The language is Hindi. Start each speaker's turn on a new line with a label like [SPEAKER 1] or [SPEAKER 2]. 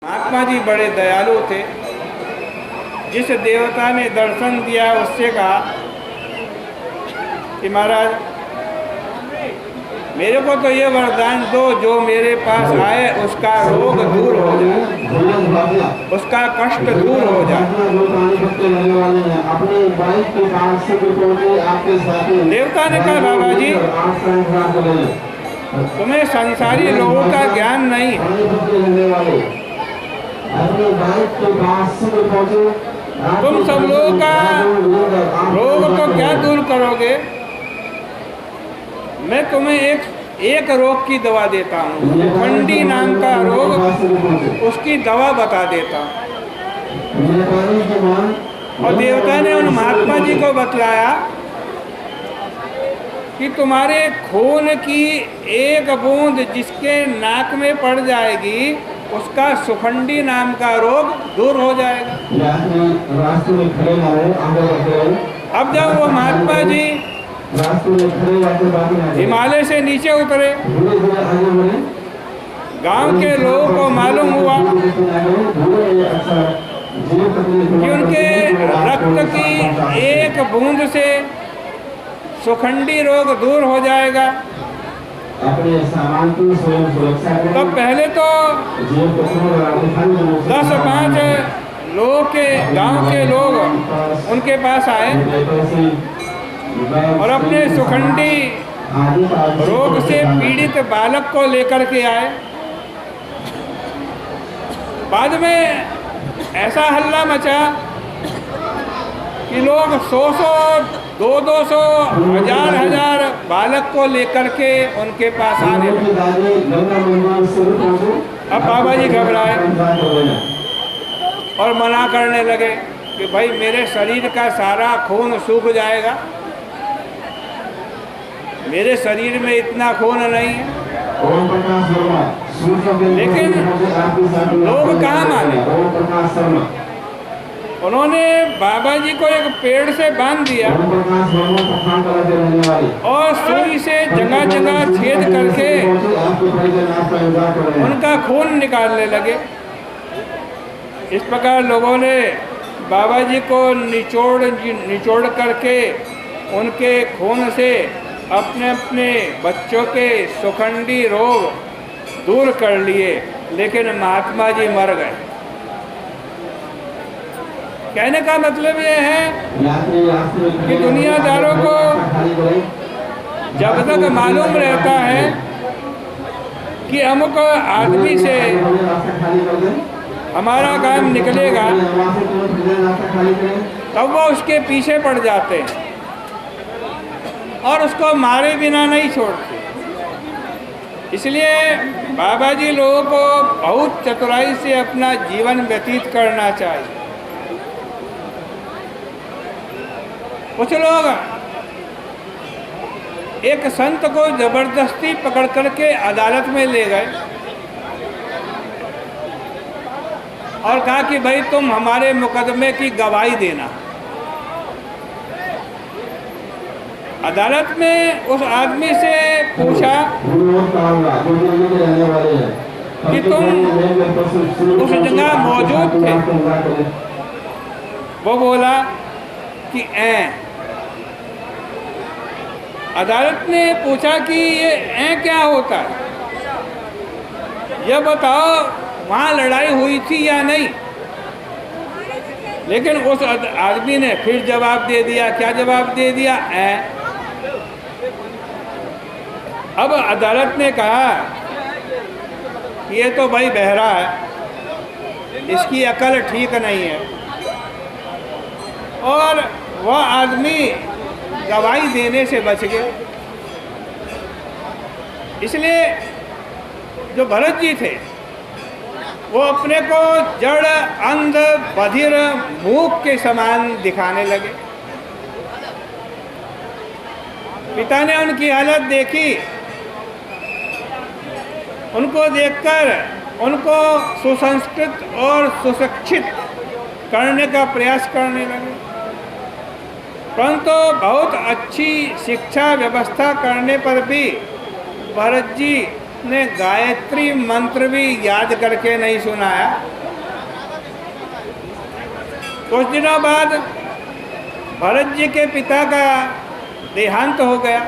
[SPEAKER 1] महात्मा जी बड़े दयालु थे। जिस देवता ने दर्शन दिया उससे कहा कि महाराज मेरे को तो ये वरदान दो, जो मेरे पास आए उसका रोग दूर हो जाए, उसका कष्ट दूर हो जाए। देवता ने कहा बाबा जी तुम्हें संसारी लोगों का ज्ञान नहीं है, तुम सब लोगों का रोग तो क्या दूर करोगे। मैं तुम्हें एक रोग की दवा देता हूँ, खंडी नाम का रोग, उसकी दवा बता देता हूँ। और देवता ने उन महात्मा जी को बतलाया कि तुम्हारे खून की एक बूंद जिसके नाक में पड़ जाएगी उसका सुखंडी नाम का रोग दूर हो जाएगा। अब जब वो महात्मा जी हिमालय से नीचे उतरे, गांव के लोगों को मालूम हुआ कि उनके रक्त की एक बूंद से सुखंडी रोग दूर हो जाएगा।
[SPEAKER 2] अपने सामान की स्वयं सुरक्षा करें।
[SPEAKER 1] तब पहले तो 10-5 लोगों के गांव के लोग उनके पास आए और अपने सुखंडी रोग से पीड़ित बालक को लेकर के आए। बाद में ऐसा हल्ला मचा कि लोग 100-100, 200-200, 1000-1000 बालक को लेकर के उनके पास आने लगे। अब बाबा जी घबराए और मना करने लगे कि भाई मेरे शरीर का सारा खून सूख जाएगा, मेरे शरीर में इतना खून नहीं है। लेकिन लोग कहाँ माने। उन्होंने बाबा जी को एक पेड़ से बांध दिया और सुई से जगह जगह छेद करके उनका खून निकालने लगे। इस प्रकार लोगों ने बाबा जी को निचोड़ करके उनके खून से अपने अपने बच्चों के सुखंडी रोग दूर कर लिए, लेकिन महात्मा जी मर गए। कहने का मतलब ये है कि दुनियादारों को जब तक मालूम रहता है कि अमुक आदमी से हमारा काम निकलेगा, तब वो उसके पीछे पड़ जाते हैं और उसको मारे बिना नहीं छोड़ते। इसलिए बाबा जी लोगों को बहुत चतुराई से अपना जीवन व्यतीत करना चाहिए। कुछ लोग एक संत को जबरदस्ती पकड़ करके अदालत में ले गए और कहा कि भाई तुम हमारे मुकदमे की गवाही देना। अदालत में उस आदमी से पूछा कि तुम उस जगह मौजूद थे। वो बोला कि अदालत ने पूछा कि ये क्या होता है, यह बताओ वहाँ लड़ाई हुई थी या नहीं। लेकिन उस आदमी ने फिर जवाब दे दिया। क्या जवाब दे दिया? अब अदालत ने कहा कि ये तो भाई बहरा है, इसकी अकल ठीक नहीं है। और वह आदमी गवाही देने से बच गए। इसलिए जो भरत जी थे वो अपने को जड़, अंध, बधिर, मूक के समान दिखाने लगे। पिता ने उनकी हालत देखी, उनको देखकर उनको सुसंस्कृत और सुशिक्षित करने का प्रयास करने लगे। परंतु बहुत अच्छी शिक्षा व्यवस्था करने पर भी भरत जी ने गायत्री मंत्र भी याद करके नहीं सुनाया। कुछ दिनों बाद भरत जी के पिता का देहांत हो गया।